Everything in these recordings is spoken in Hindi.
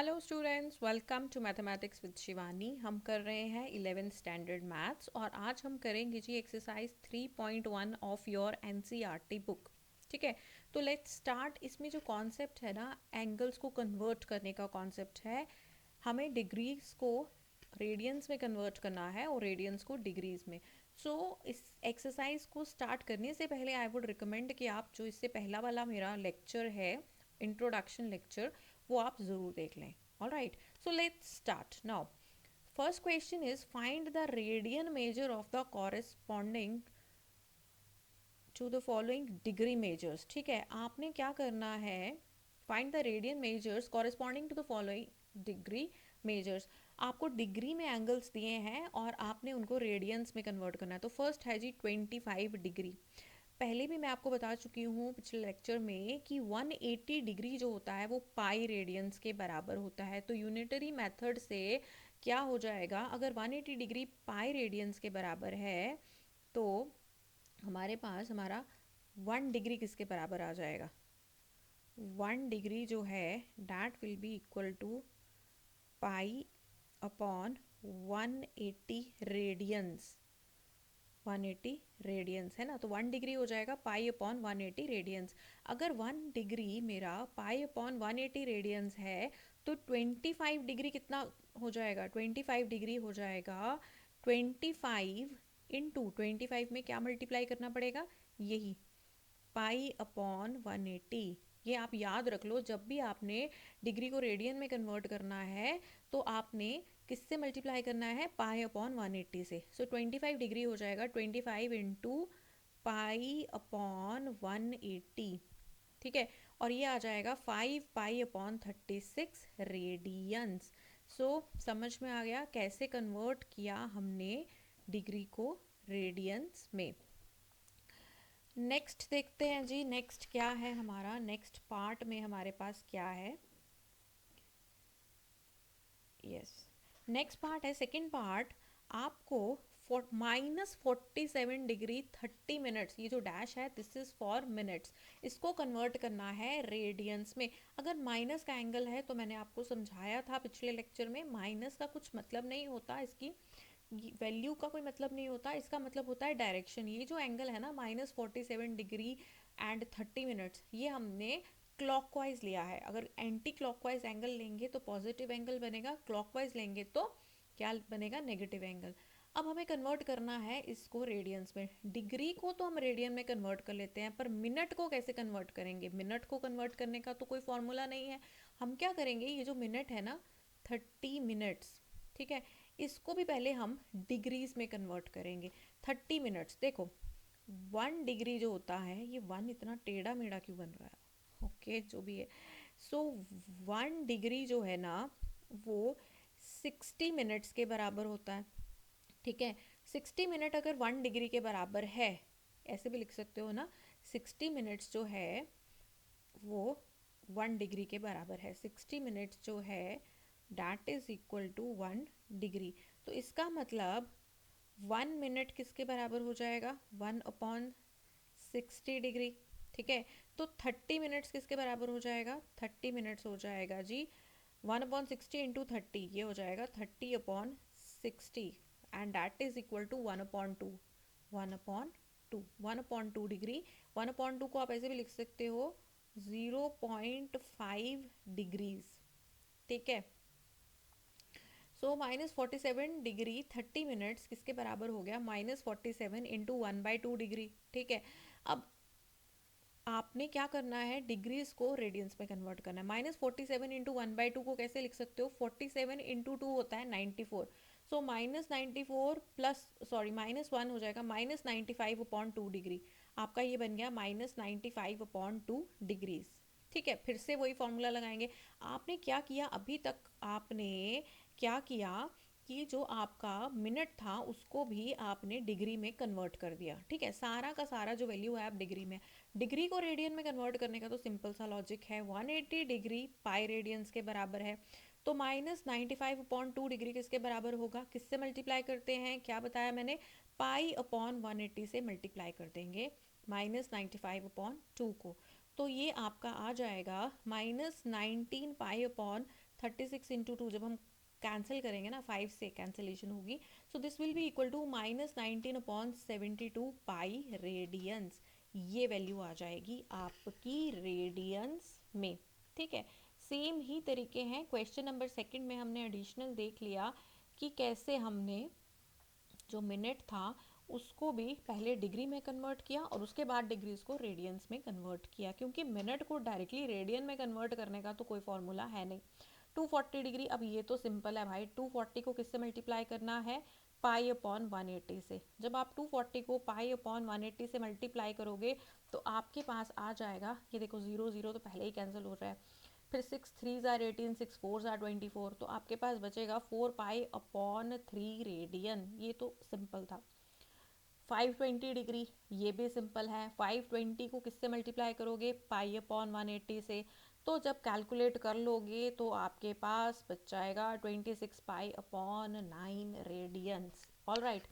Hello students, welcome to mathematics with Shivani. हम कर रहे हैं 11th स्टैंडर्ड मैथ्स और आज हम करेंगे जी exercise 3.1 of your NCERT book. ठीक है, तो लेट्स स्टार्ट। इसमें जो कॉन्सेप्ट है ना, एंगल्स को कन्वर्ट करने का कॉन्सेप्ट है। हमें डिग्रीज को रेडियंस में कन्वर्ट करना है और रेडियंस को डिग्रीज में। इस एक्सरसाइज को स्टार्ट करने से पहले आई वुड रिकमेंड कि आप जो इससे पहला वाला मेरा लेक्चर है, इंट्रोडक्शन लेक्चर, वो आप ज़रूर देख लें। All right, so let's start now. First question is find the radian measure of the corresponding to the following degree measures. ठीक है, आपने क्या करना है, find the radian measures corresponding to the following degree measures. आपको डिग्री में एंगल्स दिए हैं और आपने उनको रेडियंस में कन्वर्ट करना है। तो फर्स्ट है जी 25 डिग्री। पहले भी मैं आपको बता चुकी हूँ पिछले लेक्चर में कि 180 डिग्री जो होता है वो पाई रेडियंस के बराबर होता है। तो यूनिटरी मेथड से क्या हो जाएगा, अगर 180 डिग्री पाई रेडियंस के बराबर है तो हमारे पास हमारा 1 डिग्री किसके बराबर आ जाएगा। 1 डिग्री जो है that will be equal to pi upon 180 radians. 180 radians है ना, तो 1 डिग्री हो जाएगा पाई अपॉन 180 रेडियंस। अगर 1 डिग्री मेरा पाई अपॉन 180 रेडियंस है तो 25 डिग्री कितना हो जाएगा, 25 डिग्री हो जाएगा 25 इंटू 25 में क्या मल्टीप्लाई करना पड़ेगा, यही पाई अपॉन 180। ये आप याद रख लो, जब भी आपने डिग्री को रेडियन में कन्वर्ट करना है तो आपने किससे मल्टीप्लाई करना है, पाई अपॉन 180 से। 25 डिग्री हो जाएगा 25 इंटू पाई अपॉन 180। ठीक है, और ये आ जाएगा 5 पाई अपॉन 36 रेडियंस। समझ में आ गया कैसे कन्वर्ट किया हमने डिग्री को रेडियंस में। नेक्स्ट देखते हैं जी, नेक्स्ट क्या है हमारा, नेक्स्ट पार्ट में हमारे पास क्या है। यस, नेक्स्ट पार्ट है सेकंड पार्ट। आपको -47 डिग्री 30 मिनट्स, ये जो डैश है दिस इज फॉर मिनट्स, इसको कन्वर्ट करना है रेडियंस में। अगर माइनस का एंगल है तो मैंने आपको समझाया था पिछले लेक्चर में, माइनस का कुछ मतलब नहीं होता, इसकी वैल्यू का कोई मतलब नहीं होता, इसका मतलब होता है डायरेक्शन। ये जो एंगल है ना -47 डिग्री एंड 30 मिनट्स, ये हमने क्लॉकवाइज लिया है। अगर एंटी क्लॉकवाइज एंगल लेंगे तो पॉजिटिव एंगल बनेगा, क्लॉकवाइज लेंगे तो क्या बनेगा, नेगेटिव एंगल। अब हमें कन्वर्ट करना है इसको रेडियंस में। डिग्री को तो हम रेडियन में कन्वर्ट कर लेते हैं, पर मिनट को कैसे कन्वर्ट करेंगे, मिनट को कन्वर्ट करने का तो कोई फॉर्मूला नहीं है। हम क्या करेंगे, ये जो मिनट है ना 30 मिनट्स, ठीक है, इसको भी पहले हम डिग्रीज में कन्वर्ट करेंगे। 30 मिनट्स, देखो 1 डिग्री जो होता है, ये 1 इतना टेढ़ा मेढ़ा क्यों बन रहा है, ओके जो भी है। 1 डिग्री जो है ना वो 60 मिनट्स के बराबर होता है। ठीक है, 60 मिनट अगर 1 डिग्री के बराबर है, ऐसे भी लिख सकते हो ना, 60 मिनट्स जो है वो 1 डिग्री के बराबर है। 60 मिनट्स जो है that is equal to 1 degree. तो इसका मतलब 1 मिनट किसके बराबर हो जाएगा, 1/60 डिग्री। ठीक है, तो 30 मिनट्स किसके बराबर हो जाएगा, 30 मिनट्स हो जाएगा जी 1/60 इंटू 30, ये हो जाएगा 30/60 and that is equal to 1/2। 1/2 1/2 को आप ऐसे भी लिख सकते हो 0.5 डिग्रीज। ठीक है, -47 डिग्री 30 मिनट्स किसके बराबर हो गया, -47 इंटू 1/2 डिग्री। ठीक है, अब आपने क्या करना है, डिग्रीज को रेडियंस में कन्वर्ट करना है। -47 इंटू 1/2 को कैसे लिख सकते हो, 47 इंटू 2 होता है 94। -94 प्लस सॉरी -1 हो जाएगा -95/2 डिग्री। आपका ये बन गया -95/2 डिग्रीज। ठीक है, फिर से वही फॉर्मूला लगाएंगे। आपने क्या किया अभी तक, आपने क्या किया कि जो आपका मिनट था उसको भी आपने डिग्री में कन्वर्ट कर दिया। ठीक है, सारा का सारा जो वैल्यू है आप डिग्री में, डिग्री को रेडियन में कन्वर्ट करने का तो सिंपल सा लॉजिक है, 180 डिग्री पाई रेडियंस के बराबर है, तो -95/2 डिग्री किसके बराबर होगा, किससे मल्टीप्लाई करते हैं, क्या बताया मैंने, पाई अपॉन 180 से मल्टीप्लाई कर देंगे -95/2 को। तो ये आपका आ जाएगा -19 पाई अपॉन 36 इंटू टू, जब हम कैंसिल करेंगे ना, 5 से कैंसिलेशन होगी, so this will be equal to -19/72 pi radians. ये वैल्यू आ जाएगी आपकी रेडियंस में, ठीक है। सेम ही तरीके हैं क्वेश्चन नंबर सेकंड में, हमने एडिशनल देख लिया कि कैसे हमने जो मिनट था उसको भी पहले डिग्री में कन्वर्ट किया और उसके बाद डिग्रीज को रेडियंस में कन्वर्ट किया, क्योंकि मिनट को डायरेक्टली रेडियन में कन्वर्ट करने का तो कोई फॉर्मूला है नहीं। 240 डिग्री, अब ये तो सिंपल है भाई, 240 को किससे मल्टीप्लाई करना है, पाई अपॉन 180 से। जब आप 240 को पाई अपॉन 180 से मल्टीप्लाई करोगे तो आपके पास आ जाएगा, ये देखो 0 0 तो पहले ही कैंसिल हो रहा है, फिर 6 3 जार 18, 6 4 जार 24, तो आपके पास बचेगा 4 पाई अपॉन 3 रेडियन। ये तो सिंपल था। 520 डिग्री, ये भी सिंपल है। 520 को किससे मल्टीप्लाई करोगे, पाई अपॉन 180 से। तो जब कैलकुलेट कर लोगे तो आपके पास बच जाएगा 26 pi upon 9 radians. All right,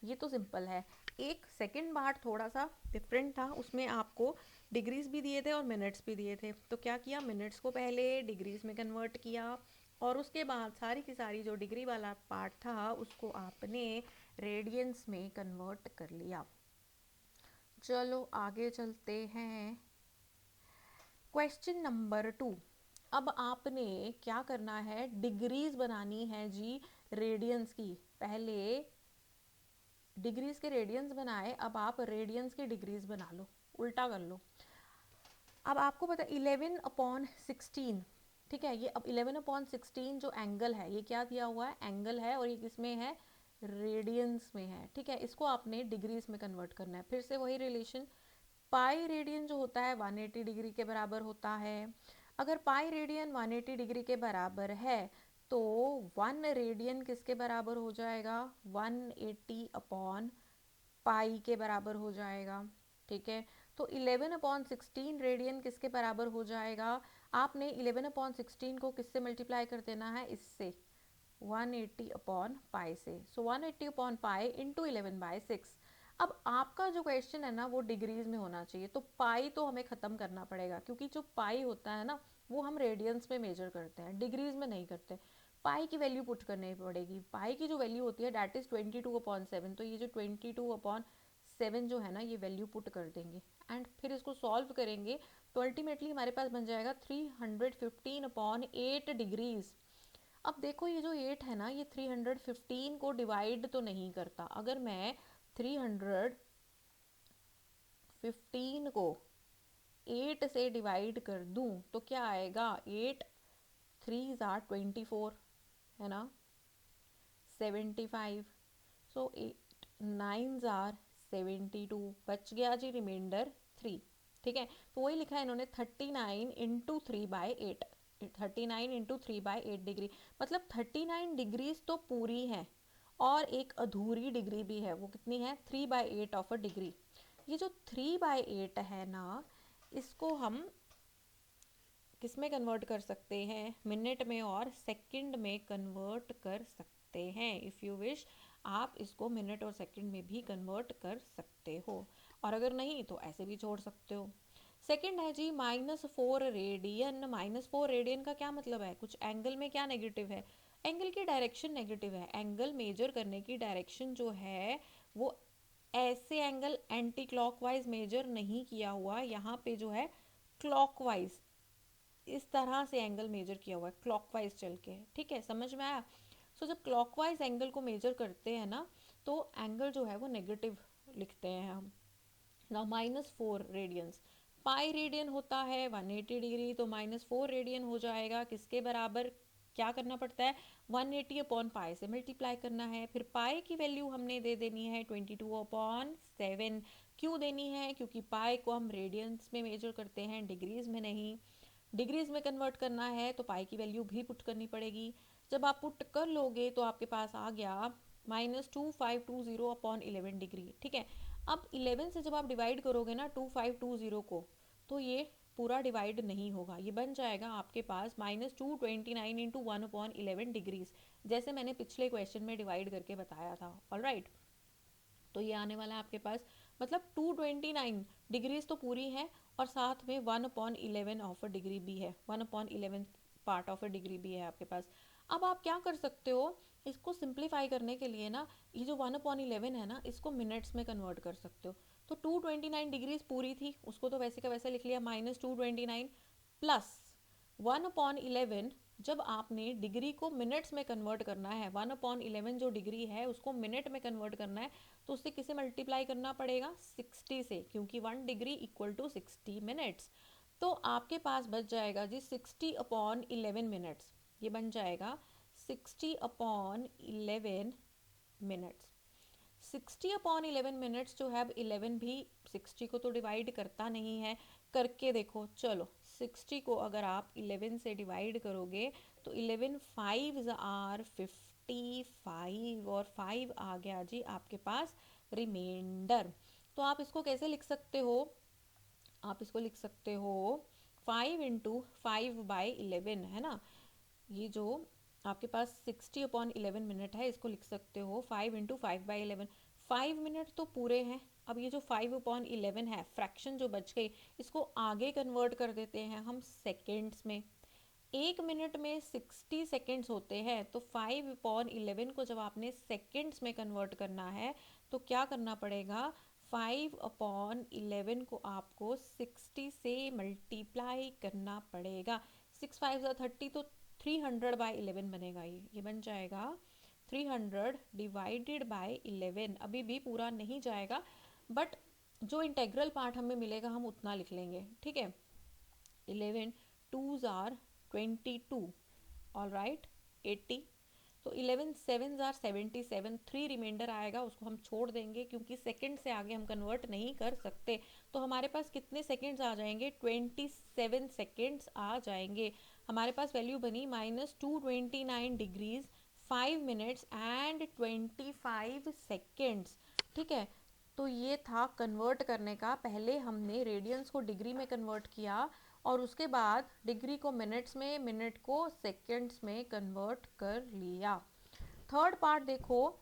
ये तो सिंपल है। एक सेकंड पार्ट थोड़ा सा डिफरेंट था, उसमें आपको डिग्रीज भी दिए थे और मिनट्स भी दिए थे। तो क्या किया, मिनट्स को पहले डिग्रीज में कन्वर्ट किया और उसके बाद सारी की सारी जो डिग्री वाला पार्ट था उसको आपने रेडियंस में कन्वर्ट कर लिया। चलो आगे चलते हैं, क्वेश्चन नंबर 2। अब आपने क्या करना है, डिग्रीज बनानी है जी रेडियंस की। पहले डिग्रीज के रेडियंस बनाए, अब आप रेडियंस की डिग्रीज बना लो, उल्टा कर लो। अब आपको पता है 11/16, ठीक है, ये अब 11/16 जो एंगल है, ये क्या दिया हुआ है, एंगल है, और ये किसमें है, रेडियंस में है, ठीक है। इसको आपने डिग्रीज में कन्वर्ट करना है। फिर से वही रिलेशन, पाई रेडियन जो होता है 180 डिग्री के बराबर होता है। अगर पाई रेडियन 180 डिग्री के बराबर है तो 1 रेडियन किसके बराबर हो जाएगा, 180 अपॉन पाई के बराबर हो जाएगा, ठीक है। तो 11/16 रेडियन किसके बराबर हो जाएगा, आपने 11/16 को किससे मल्टीप्लाई कर देना है, इससे 180 अपॉन पाई से। सो 180 अपॉन पाई इंटू 11/6। अब आपका जो क्वेश्चन है ना वो डिग्रीज में होना चाहिए, तो पाई तो हमें ख़त्म करना पड़ेगा, क्योंकि जो पाई होता है ना वो हम रेडियंस में मेजर करते हैं, डिग्रीज में नहीं करते। पाई की वैल्यू पुट करनी पड़ेगी। पाई की जो वैल्यू होती है डैट इज़ 22/7, तो ये जो 22/7 जो है ना, ये वैल्यू पुट कर देंगे एंड फिर इसको सॉल्व करेंगे, तो अल्टीमेटली हमारे पास बन जाएगा 315/8 डिग्रीज। अब देखो ये जो 8 है ना, ये 315 को डिवाइड तो नहीं करता। अगर मैं 315 को 8 से डिवाइड कर दूं तो क्या आएगा, 8 3 ज़ार 24 है ना, 75, सो 8 9 ज़ार 72, बच गया जी रिमाइंडर 3, ठीक है। तो वही लिखा है इन्होंने 39 इंटू 3/8, 39 इंटू 3/8 डिग्री, मतलब 39 डिग्रीज तो पूरी है और एक अधूरी डिग्री भी है, वो कितनी है, 3/8 ऑफ अ डिग्री। ये जो 3/8 है ना, इसको हम किस में कन्वर्ट कर सकते हैं, मिनट में और सेकंड में कन्वर्ट कर सकते हैं। इफ़ यू विश आप इसको मिनट और सेकंड में भी कन्वर्ट कर सकते हो, और अगर नहीं तो ऐसे भी छोड़ सकते हो। सेकंड है जी -4 रेडियन। -4 रेडियन का क्या मतलब है, कुछ एंगल में क्या नेगेटिव है, एंगल की डायरेक्शन नेगेटिव है। एंगल मेजर करने की डायरेक्शन जो है वो ऐसे एंगल एंटी क्लॉकवाइज मेजर नहीं किया हुआ, यहाँ पे जो है क्लॉकवाइज इस तरह से एंगल मेजर किया हुआ है, क्लॉकवाइज चल के, ठीक है, समझ में आया। सो जब क्लॉकवाइज एंगल को मेजर करते हैं ना तो एंगल जो है वो नेगेटिव लिखते हैं हम। ना -4 रेडियंस, पाई रेडियन होता है 180 डिग्री, तो -4 रेडियन हो जाएगा किसके बराबर, क्या करना पड़ता है, 180 अपॉन पाई से मल्टीप्लाई करना है। फिर पाई की वैल्यू हमने दे देनी है 22/7। क्यों देनी है, क्योंकि पाई को हम रेडियंस में मेजर करते हैं, डिग्रीज में नहीं। डिग्रीज में कन्वर्ट करना है तो पाई की वैल्यू भी पुट करनी पड़ेगी। जब आप पुट कर लोगे तो आपके पास आ गया -2520/11 डिग्री, ठीक है। अब 11 से जब आप डिवाइड करोगे ना 2520 को, तो ये पूरा डिवाइड नहीं होगा, ये बन जाएगा आपके पास -229 इंटू 1/11 डिग्रीज, जैसे मैंने पिछले क्वेश्चन में डिवाइड करके बताया था। ऑल राइट, तो ये आने वाला है आपके पास, मतलब 229 डिग्रीज तो पूरी है और साथ में 1/11 ऑफ अ डिग्री भी है, 1/11 पार्ट ऑफ ए डिग्री भी है आपके पास। अब आप क्या कर सकते हो, इसको सिंप्लीफाई करने के लिए ना, ये जो 1/11 है ना, इसको मिनट्स में कन्वर्ट कर सकते हो। तो 229 डिग्रीज पूरी थी, उसको तो वैसे का वैसे लिख लिया, -229 प्लस 1/11। जब आपने डिग्री को मिनट्स में कन्वर्ट करना है, 1/11 जो डिग्री है उसको मिनट में कन्वर्ट करना है, तो उससे किसे मल्टीप्लाई करना पड़ेगा, 60 से, क्योंकि 1 डिग्री इक्वल टू 60 मिनट्स। तो आपके पास बच जाएगा जी 60/11 मिनट्स, ये बन जाएगा 60/11 मिनट्स। 60/11 मिनट्स जो है, अब 11 भी 60 को तो डिवाइड करता नहीं है, करके देखो। चलो 60 को अगर आप 11 से डिवाइड करोगे तो 11 5s आर 55 और 5 आ गया जी आपके पास रिमाइंडर। तो आप इसको कैसे लिख सकते हो, आप इसको लिख सकते हो 5 इंटू 5/11 है ना, ये जो आपके पास 60/11 मिनट है, इसको लिख सकते हो 5 इंटू 5/11। 5 मिनट तो पूरे हैं। अब ये जो 5/11 है, फ्रैक्शन जो बच गई, इसको आगे कन्वर्ट कर देते हैं हम सेकेंड्स में। एक मिनट में 60 सेकेंड्स होते हैं, तो 5/11 को जब आपने सेकेंड्स में कन्वर्ट करना है तो क्या करना पड़ेगा, 5/11 को आपको 60 से मल्टीप्लाई करना पड़ेगा। 6 5 30, तो 300/11 बनेगा, ये बन जाएगा 300 डिवाइडेड बाय 11। अभी भी पूरा नहीं जाएगा, बट जो इंटेग्रल पार्ट हमें मिलेगा हम उतना लिख लेंगे, ठीक है। 11 2s आर 22, ऑल राइट 80। तो 11 7s आर 77, 3 रिमाइंडर आएगा, उसको हम छोड़ देंगे क्योंकि सेकंड से आगे हम कन्वर्ट नहीं कर सकते। तो हमारे पास कितने सेकंड्स आ जाएंगे, 27 सेकंड्स आ जाएंगे। हमारे पास वैल्यू बनी -229 डिग्रीज 5 मिनट्स एंड 25 सेकेंड्स, ठीक है। तो ये था कन्वर्ट करने का, पहले हमने रेडियंस को डिग्री में कन्वर्ट किया और उसके बाद डिग्री को मिनट्स में, मिनट को सेकेंड्स में कन्वर्ट कर लिया। थर्ड पार्ट देखो,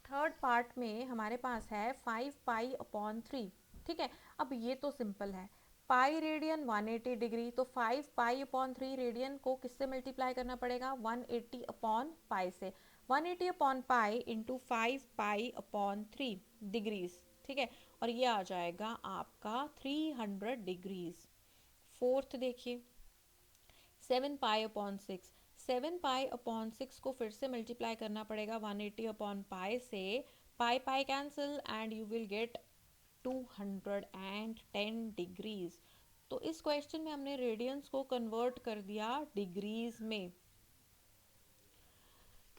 थर्ड पार्ट में हमारे पास है 5π/3, ठीक है। अब ये तो सिंपल है, पाई रेडियन 180 डिग्री, तो 5π/3 रेडियन को किससे मल्टीप्लाई करना पड़ेगा, 180/π से। 180/π इंटू 5π/3 डिग्रीज, ठीक है। और ये आ जाएगा आपका 300 डिग्रीज। फोर्थ देखिए 7π/6, 7π/6 को फिर से मल्टीप्लाई करना पड़ेगा 180/π से, pi pi cancel and you will get 210 degrees. तो इस क्वेश्चन में हमने रेडियंस को कन्वर्ट कर दिया डिग्रीज में।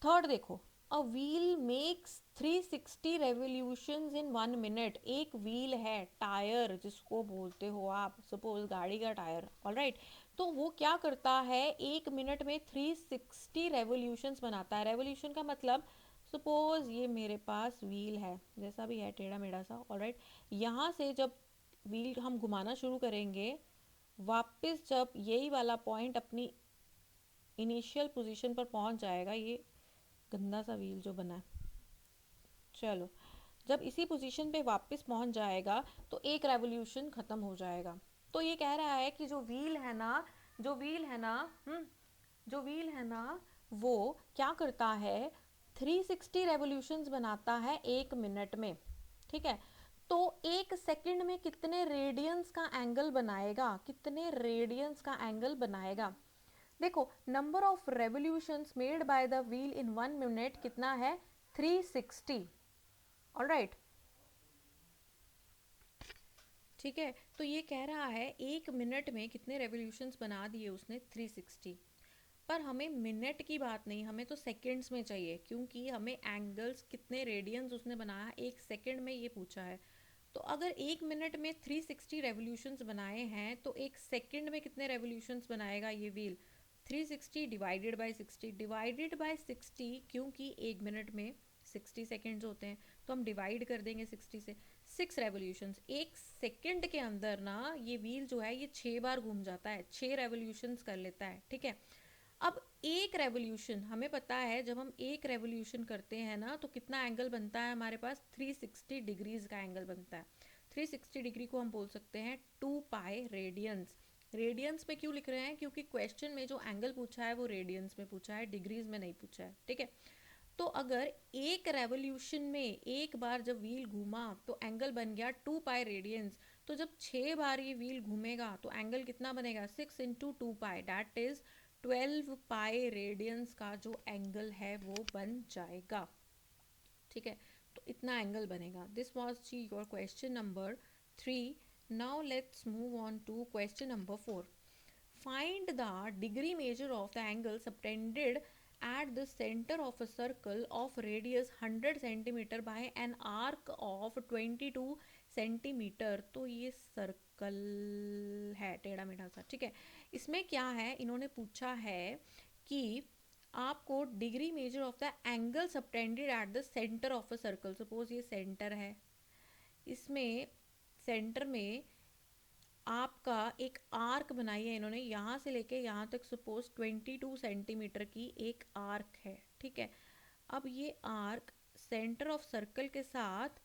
थर्ड देखो, a wheel makes 360 revolutions in 1 minute. एक व्हील है, टायर जिसको बोलते हो आप, सपोज गाड़ी का टायर, ऑलराइट। तो वो क्या करता है, एक मिनट में 360 रेवोल्यूशंस बनाता है। रेवोल्यूशन का मतलब, सपोज ये मेरे पास व्हील है, जैसा भी है टेढ़ा मेढ़ा सा, ऑलराइट। यहाँ से जब व्हील हम घुमाना शुरू करेंगे, वापस जब यही वाला पॉइंट अपनी इनिशियल पोजीशन पर पहुंच जाएगा, ये गंदा सा व्हील जो बना है, चलो, जब इसी पोजीशन पे वापस पहुंच जाएगा तो एक रेवोल्यूशन खत्म हो जाएगा। तो ये कह रहा है कि जो व्हील है ना, जो व्हील है ना, जो व्हील है ना, वो क्या करता है, 360 रेवोल्यूशंस बनाता है एक मिनट में, ठीक है। तो एक सेकंड में कितने रेडियंस का एंगल बनाएगा, कितने रेडियंस का एंगल बनाएगा। देखो, number of revolutions made by the wheel in 1 minute कितना है, 360, ऑलराइट, ठीक है। तो ये कह रहा है एक मिनट में कितने रेवोल्यूशंस बना दिए उसने, 360। पर हमें मिनट की बात नहीं, हमें तो सेकंड्स में चाहिए, क्योंकि हमें एंगल्स कितने रेडियंस उसने बनाया एक सेकंड में ये पूछा है। तो अगर एक मिनट में 360 रेवोल्यूशंस बनाए हैं, तो एक सेकंड में कितने रेवोल्यूशंस बनाएगा ये wheel, 360 divided by 60, divided by 60, क्योंकि एक मिनट में 60 सेकेंड्स होते हैं, तो हम डिवाइड कर देंगे 60 से। 6 रेवोल्यूशंस एक सेकंड के अंदर ना, ये व्हील जो है ये 6 बार घूम जाता है, 6 रेवोल्यूशंस कर लेता है, ठीक है। अब एक रेवोल्यूशन, हमें पता है जब हम एक रेवोल्यूशन करते हैं ना, तो कितना एंगल बनता है हमारे पास, 360 डिग्रीज का एंगल बनता है। 360 डिग्री को हम बोल सकते हैं 2 पाई रेडियंस। रेडियंस में क्यों लिख रहे हैं, क्योंकि क्वेश्चन में जो एंगल पूछा है वो रेडियंस में पूछा है, डिग्रीज में नहीं पूछा है, ठीक है। तो अगर एक रेवोल्यूशन में एक बार जब व्हील घूमा तो एंगल बन गया 2 पाई रेडियंस, तो जब 6 बार ये व्हील घूमेगा तो एंगल कितना बनेगा, 6 × 2 पाई, दैट इज 12 पाई रेडियंस का जो एंगल है वो बन जाएगा, ठीक है। तो इतना एंगल बनेगा। This was G your question number 3। Now let's move on to question number 4। Find the degree measure of the angle subtended at the center of a circle of radius 100 centimeter by an arc of 22 centimetre. तो ये सर्कल है टेढ़ा मेढ़ा सा, ठीक है। इसमें क्या है, इन्होंने पूछा है कि आपको degree major of the angle subtended at the centre of a circle. Suppose ये सेंटर है, इसमें सेंटर में आपका एक आर्क बनाई है इन्होंने, यहाँ से लेके यहाँ तक सपोज 22 सेंटीमीटर की एक आर्क है, ठीक है। अब ये आर्क सेंटर ऑफ सर्कल के साथ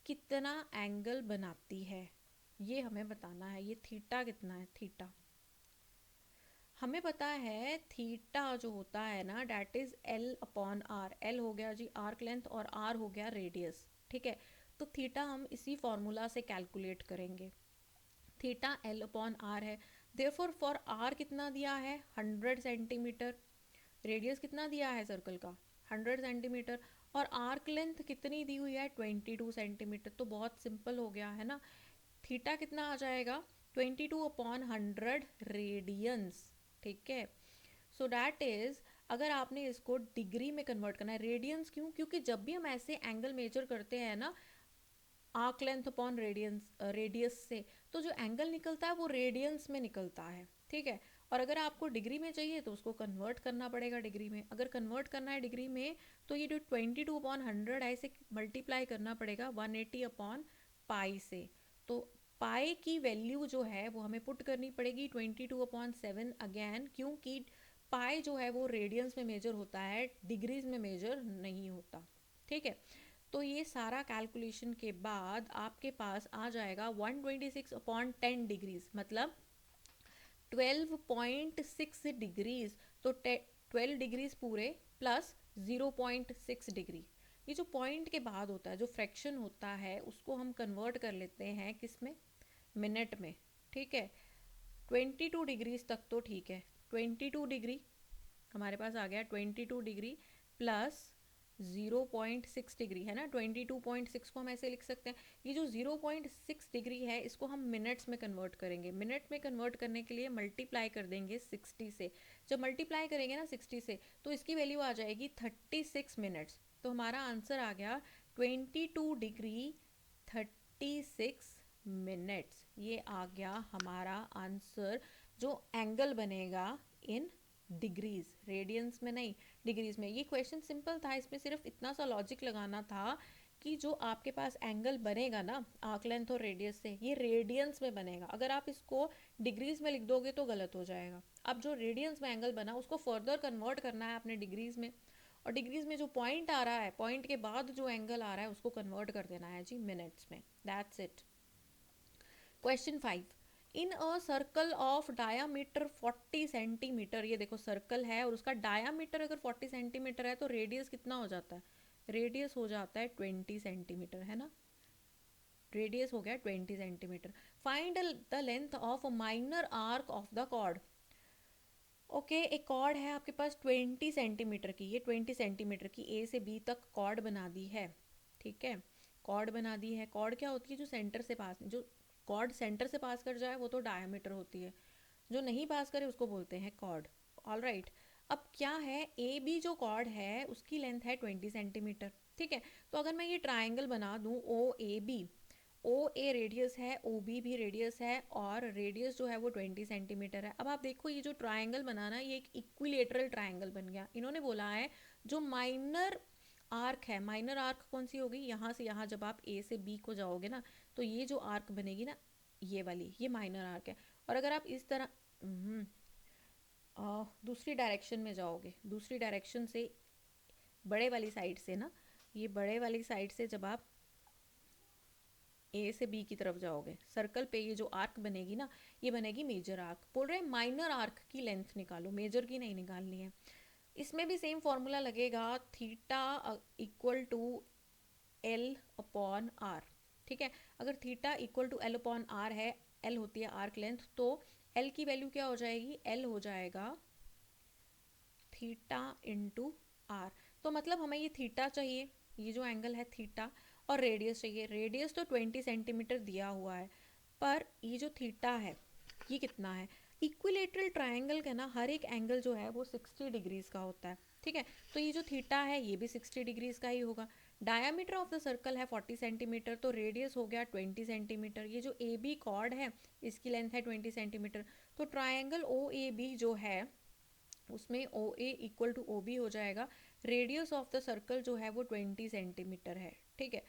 कितना एंगल बनाती है ये हमें बताना है। ये थीटा कितना है, थीटा हमें पता है। थीटा जो होता है ना, डैट इज L/R। L हो गया जी आर्क लेंथ और R हो गया रेडियस, ठीक है। तो थीटा हम इसी फॉर्मूला से कैलकुलेट करेंगे। थीटा L/R है, देयरफॉर फॉर R कितना दिया है 100 सेंटीमीटर, रेडियस कितना दिया है सर्कल का 100 सेंटीमीटर, और आर्क लेंथ कितनी दी हुई है 22 सेंटीमीटर। तो बहुत सिंपल हो गया है ना, थीटा कितना आ जाएगा 22/100 रेडियंस, ठीक है। सो डैट इज, अगर आपने इसको डिग्री में कन्वर्ट करना है, रेडियंस क्यों, क्योंकि जब भी हम ऐसे एंगल मेजर करते हैं ना आर्क लेंथ अपॉन रेडियस से, तो जो एंगल निकलता है वो रेडियंस में निकलता है, ठीक है। और अगर आपको डिग्री में चाहिए तो उसको कन्वर्ट करना पड़ेगा डिग्री में। अगर कन्वर्ट करना है डिग्री में तो ये जो 22/100 है इसे मल्टीप्लाई करना पड़ेगा 180/पाई से। तो पाई की वैल्यू जो है वो हमें पुट करनी पड़ेगी 22/7 अगेन, क्योंकि पाई जो है वो रेडियंस में मेजर होता है, डिग्रीज में मेजर नहीं होता, ठीक है। तो ये सारा कैलकुलेशन के बाद आपके पास आ जाएगा 126/10 डिग्रीज, मतलब 12.6 डिग्रीज। तो 12 डिग्रीज पूरे प्लस 0.6 डिग्री। ये जो पॉइंट के बाद होता है, जो फ्रैक्शन होता है, उसको हम कन्वर्ट कर लेते हैं किस में, मिनट में, ठीक है। 22 डिग्रीज तक तो ठीक है, 22 डिग्री हमारे पास आ गया, 22 डिग्री प्लस 0.6 डिग्री है ना, 22.6 को हम ऐसे लिख सकते हैं। ये जो 0.6 डिग्री है इसको हम मिनट्स में कन्वर्ट करेंगे। मिनट में कन्वर्ट करने के लिए मल्टीप्लाई कर देंगे 60 से। जब मल्टीप्लाई करेंगे ना 60 से तो इसकी वैल्यू आ जाएगी 36 मिनट्स। तो हमारा आंसर आ गया 22 डिग्री 36 मिनट्स। ये आ गया हमारा आंसर, जो एंगल बनेगा इन डिग्रीज, रेडियंस में नहीं डिग्रीज में। ये क्वेश्चन सिंपल था, इसमें सिर्फ इतना सा लॉजिक लगाना था कि जो आपके पास एंगल बनेगा ना आर्क लेंथ और रेडियस से, ये रेडियंस में बनेगा। अगर आप इसको डिग्रीज में लिख दोगे तो गलत हो जाएगा। अब जो रेडियंस में एंगल बना उसको फर्दर कन्वर्ट करना है अपने डिग्रीज में, और डिग्रीज में जो पॉइंट आ रहा है, पॉइंट के बाद जो एंगल आ रहा है उसको कन्वर्ट कर देना है जी मिनट्स में। That's it. Question 5, in a circle of diameter 40 centimetre, ये देखो सर्कल है और उसका डायामीटर अगर 40 सेंटीमीटर है तो रेडियस कितना हो जाता है, रेडियस हो जाता है 20 सेंटीमीटर, है ना, रेडियस हो गया 20 centimetre. Find the length of a minor arc of the chord. Okay, एक कॉर्ड है आपके पास 20 सेंटीमीटर की, ये 20 सेंटीमीटर की ए से बी तक कॉर्ड बना दी है, ठीक है। कॉर्ड बना दी है, कॉर्ड क्या होती है, जो सेंटर से पास, जो कॉर्ड सेंटर से पास कर जाए वो तो डायमीटर होती है, जो नहीं पास करे उसको बोलते हैं कॉर्ड। ऑल राइट, अब क्या है, ए बी जो कॉर्ड है उसकी लेंथ है 20 सेंटीमीटर, ठीक है। तो अगर मैं ये ट्राइंगल बना दूँ ओ A B, O A radius है, ओ बी भी रेडियस है, और रेडियस जो है वो 20 सेंटीमीटर है। अब आप देखो ये जो ट्राइंगल बनाना, ये एक इक्विलेटरल ट्राइंगल बन गया। इन्होंने बोला है जो माइनर आर्क है, माइनर आर्क कौन सी होगी, यहाँ से यहाँ जब आप ए से बी को जाओगे ना तो ये जो आर्क बनेगी ना, ये वाली, ये माइनर आर्क है। और अगर आप इस तरह दूसरी डायरेक्शन में जाओगे, दूसरी डायरेक्शन से बड़े वाली साइड से ना, ये बड़े वाली साइड से जब आप ए से बी की तरफ जाओगे, सर्कल पे ये जो आर्क बनेगी ना, ये बनेगी मेजर आर्क। बोल रहे हैं माइनर आर्क की लेंथ निकालो, मेजर की नहीं निकालनी है। इसमें भी सेम फॉर्मूला लगेगा, theta equal to L upon R. ठीक है, अगर theta equal to L upon R है, एल होती है आर्क लेंथ, तो एल की वैल्यू क्या हो जाएगी, एल हो जाएगा थीटा इंटू आर। तो मतलब हमें ये थीटा चाहिए, ये जो एंगल है थीटा, और रेडियस चाहिए। रेडियस तो 20 सेंटीमीटर दिया हुआ है, पर ये जो थीटा है ये कितना है। इक्विलेटरल ट्रायंगल का ना हर एक एंगल जो है वो 60 डिग्रीज का होता है। ठीक है, तो ये जो थीटा है ये भी 60 डिग्रीज का ही होगा। डायमीटर ऑफ द सर्कल है 40 सेंटीमीटर, तो रेडियस हो गया 20 सेंटीमीटर। ये जो ए बी कॉर्ड है इसकी लेंथ है 20 सेंटीमीटर। तो ट्रायंगल ओ ए बी जो है उसमें ओ ए इक्वल टू ओ बी हो जाएगा। रेडियस ऑफ द सर्कल जो है वो 20 सेंटीमीटर है। ठीक है,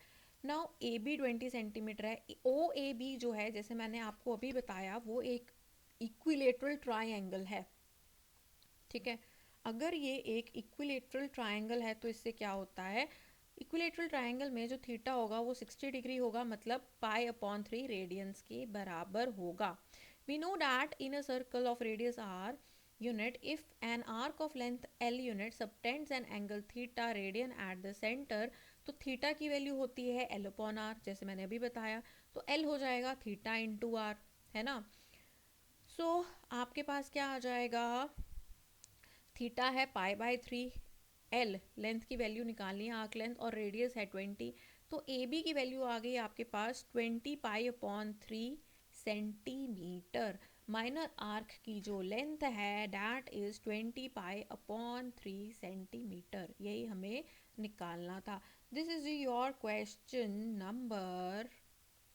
नाउ ए बी 20 सेंटीमीटर है। ओ ए बी जो है, जैसे मैंने आपको अभी बताया, वो एक इक्विलेटरल ट्रायंगल है। ठीक है, अगर ये एक इक्विलेटरल ट्रायंगल है तो इससे क्या होता है, इक्विलेटरल ट्रायंगल में जो थीटा होगा वो 60 डिग्री होगा, मतलब पाई अपॉन 3 रेडियंस के बराबर होगा। We know that in a circle of radius R unit, if an arc of length L unit subtends an angle theta radian at the center, तो थीटा की वैल्यू होती है L अपॉन आर, जैसे मैंने अभी बताया। तो L हो जाएगा थीटा इंटू आर, है ना। सो आपके पास क्या आ जाएगा, थीटा है पाई बाय 3, एल लेंथ की वैल्यू निकालनी है आर्क लेंथ, और रेडियस है 20। तो ए बी की वैल्यू आ गई आपके पास 20 pi upon 3 centimetre. Minor arc की जो लेंथ है that is 20 pi upon 3 centimetre, यही हमें निकालना था। This is your question number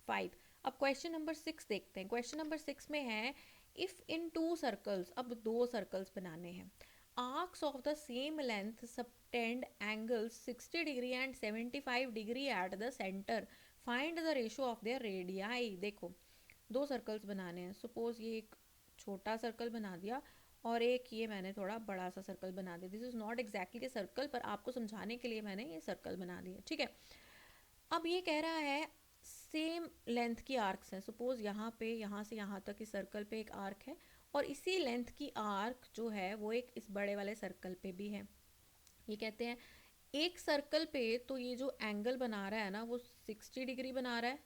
5। अब क्वेश्चन नंबर 6 देखते हैं। क्वेश्चन नंबर 6 में है, इफ इन टू सर्कल्स, अब दो सर्कल्स बनाने हैं, arcs of the same length subtend angles 60 degree and 75 degree at the center, find the ratio of their radii। देखो, दो सर्कल्स बनाने हैं, सपोज ये एक छोटा सर्कल बना दिया और एक ये मैंने थोड़ा बड़ा सा सर्कल बना दिया। This is not exactly circle, पर आपको समझाने के लिए मैंने ये सर्कल बना दिया। ठीक है, अब ये कह रहा है सेम लेंथ की आर्क्स हैं। सपोज यहाँ पे, यहाँ से यहाँ तक इस सर्कल पे एक आर्क है, और इसी लेंथ की आर्क जो है वो एक इस बड़े वाले सर्कल पे भी है। ये कहते हैं एक सर्कल पे तो ये जो एंगल बना रहा है ना वो 60 डिग्री बना रहा है,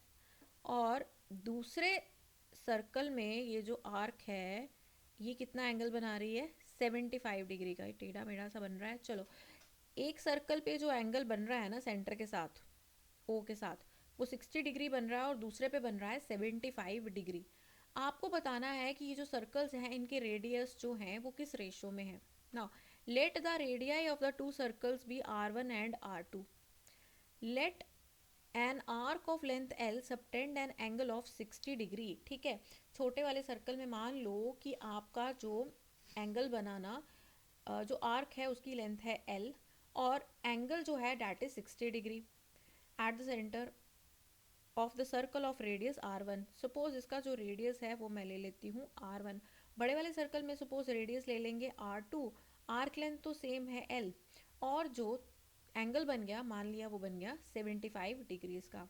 और दूसरे सर्कल में ये जो आर्क है ये कितना एंगल बना रही है, 75 डिग्री का। टेढ़ा मेढ़ा सा बन रहा है। चलो, एक सर्कल पे जो एंगल बन रहा है ना सेंटर के साथ, ओ के साथ, वो 60 डिग्री बन रहा है, और दूसरे पे बन रहा है 75 डिग्री। आपको बताना है कि ये जो सर्कल्स हैं इनके रेडियस जो हैं वो किस रेशो में है। Now let the radii of the two circles be R1 and R2। Let an arc of length L subtend an angle of 60 degree. ठीक है, छोटे वाले सर्कल में मान लो कि आपका जो एंगल बनाना, जो आर्क है उसकी लेंथ है L, और एंगल जो है that is 60 degree at the centre of the circle of radius R1। Suppose इसका जो रेडियस है वो मैं ले लेती हूँ R1। बड़े वाले सर्कल में सपोज रेडियस ले लेंगे R2, आर्क लेंथ तो सेम है L, और जो एंगल बन गया, मान लिया वो बन गया 75 डिग्रीज का।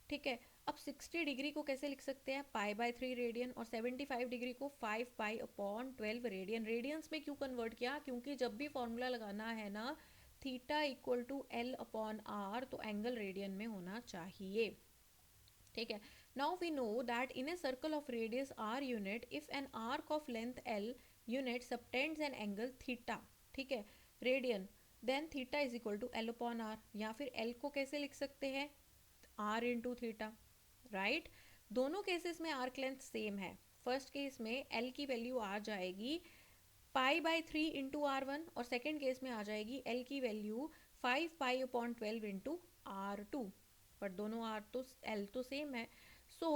ठीक है, अब 60 डिग्री को कैसे लिख सकते हैं, पाई बाय 3 रेडियन, और 75 डिग्री को 5 पाई अपॉन 12 रेडियन। रेडियंस में क्यों कन्वर्ट किया, क्योंकि जब भी फॉर्मूला लगाना है ना theta equal to L upon R, तो एंगल रेडियन में होना चाहिए। ठीक है, now we know that in a circle of radius R unit, if an arc of length L unit subtends an angle theta, ठीक है, radian, then theta is equal to L upon R. या फिर एल को कैसे लिख सकते हैं, आर इंटू थीटा, राइट। दोनों केसेस में आर्क लेंथ सेम है। फर्स्ट केस में एल की वैल्यू आ जाएगी पाई बाय 3 इंटू R1, और सेकेंड केस में आ जाएगी एल की value 5 pi upon 12 into R2, but दोनों आर तो एल तो सेम है। सो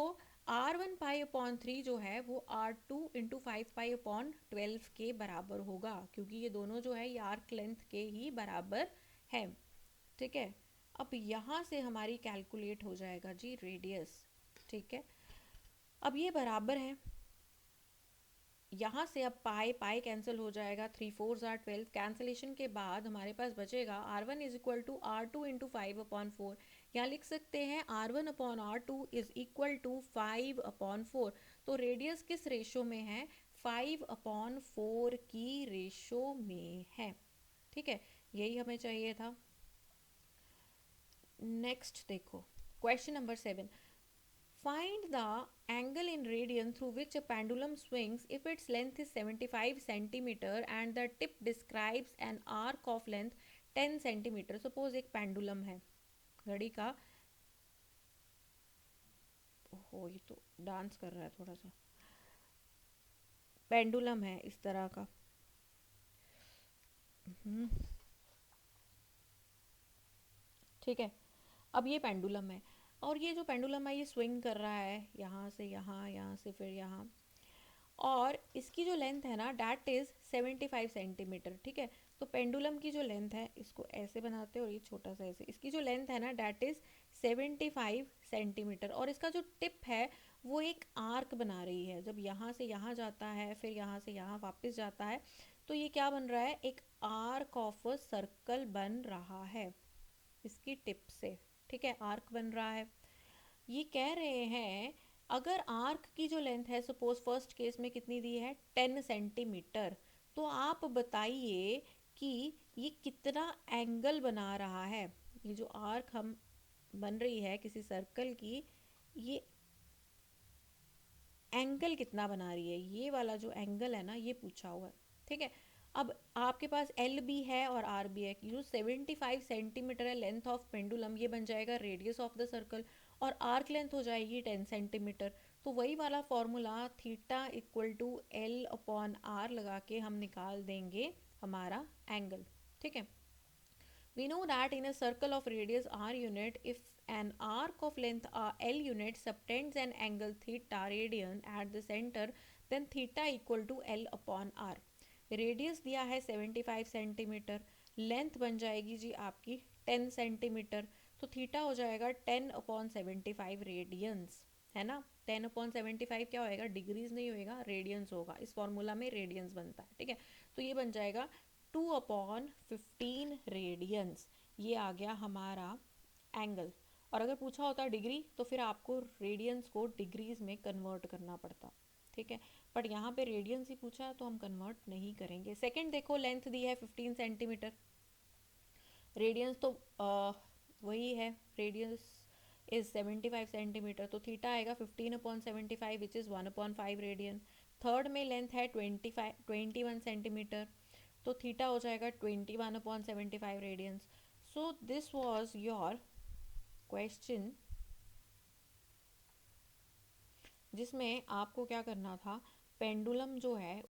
R1 पाई अपॉन 3 जो है वो R2 इंटू 5 पाई अपॉन 12 के बराबर होगा, क्योंकि ये दोनों जो है ये आर्क लेंथ के ही बराबर है। ठीक है, अब यहाँ से हमारी कैलकुलेट हो जाएगा जी रेडियस। ठीक है, अब ये बराबर है, यहाँ से अब पाई पाई कैंसिल हो जाएगा, 3 4 ज़ार 12। कैंसिलेशन के बाद हमारे पास बचेगा R1 is equal to R2 into 5 upon 4। यहाँ लिख सकते हैं R1/R2 इज इक्वल टू 5/4। तो रेडियस किस रेशो में है? 5/4 की रेशो में है। ठीक है, यही हमें चाहिए था। नेक्स्ट देखो, question number 7। Find the angle in radian through which a pendulum swings if its length is 75 centimeter and the tip describes an arc of length 10 centimeter. Suppose एक पेंडुलम है घड़ी का, ओहो ये तो डांस कर रहा है थोड़ा सा, पेंडुलम है इस तरह का। ठीक है, अब ये पेंडुलम है और ये जो पेंडुलम है ये स्विंग कर रहा है यहाँ से यहाँ, यहाँ से फिर यहाँ, और इसकी जो लेंथ है ना डैट इज 75 सेंटीमीटर। ठीक है, तो पेंडुलम की जो लेंथ है, इसको ऐसे बनाते हैं और ये छोटा सा ऐसे, इसकी जो लेंथ है ना डैट इज 75 सेंटीमीटर, और इसका जो टिप है वो एक आर्क बना रही है। जब यहाँ से यहाँ जाता है फिर यहाँ से यहाँ वापस जाता है, तो ये क्या बन रहा है? एक आर्क ऑफ अ सर्कल बन रहा है इसकी टिप से। ठीक है, आर्क बन रहा है। ये कह रहे हैं अगर आर्क की जो लेंथ है, सपोज फर्स्ट केस में कितनी दी है? 10 सेंटीमीटर, तो आप बताइए कि ये कितना एंगल बना रहा है। ये जो आर्क हम बन रही है किसी सर्कल की, ये एंगल कितना बना रही है? ये वाला जो एंगल है ना, ये पूछा हुआ है। ठीक है, अब आपके पास एल भी है और आर भी है कि जो 75 सेंटीमीटर है लेंथ ऑफ पेंडुलम, ये बन जाएगा रेडियस ऑफ द सर्कल, और आर्क लेंथ हो जाएगी 10 सेंटीमीटर। तो वही वाला formula theta equal to L upon R लगा के हम निकाल देंगे हमारा एंगल। ठीक है, we know that in a circle of radius r unit, if an arc of length l unit subtends an angle theta radian at the center, then theta equal to l upon r. Radius दिया है 75 सेंटीमीटर, लेंथ बन जाएगी जी आपकी 10 सेंटीमीटर, तो थीटा हो जाएगा 10/75 रेडियंस, है ना। 10/75 क्या होएगा? डिग्रीज नहीं होएगा, रेडियंस होगा। इस फॉर्मूला में रेडियंस बनता है। ठीक है, तो ये बन जाएगा 2/15 रेडियंस। ये आ गया हमारा एंगल। और अगर पूछा होता डिग्री तो फिर आपको रेडियंस को डिग्रीज में कन्वर्ट करना पड़ता। ठीक है, बट यहाँ पे रेडियंस ही पूछा तो हम कन्वर्ट नहीं करेंगे। सेकंड देखो, लेंथ दी है 15 सेंटीमीटर, रेडियंस तो वही है, रेडियंस इज 75 सेंटीमीटर, तो थीटा आएगा 15/75 विच इज़ 1/5 रेडियन। थर्ड में लेंथ है 21 सेंटीमीटर, तो थीटा हो जाएगा 21/75 radians. So this was your question, जिसमें आपको क्या करना था, पेंडुलम जो है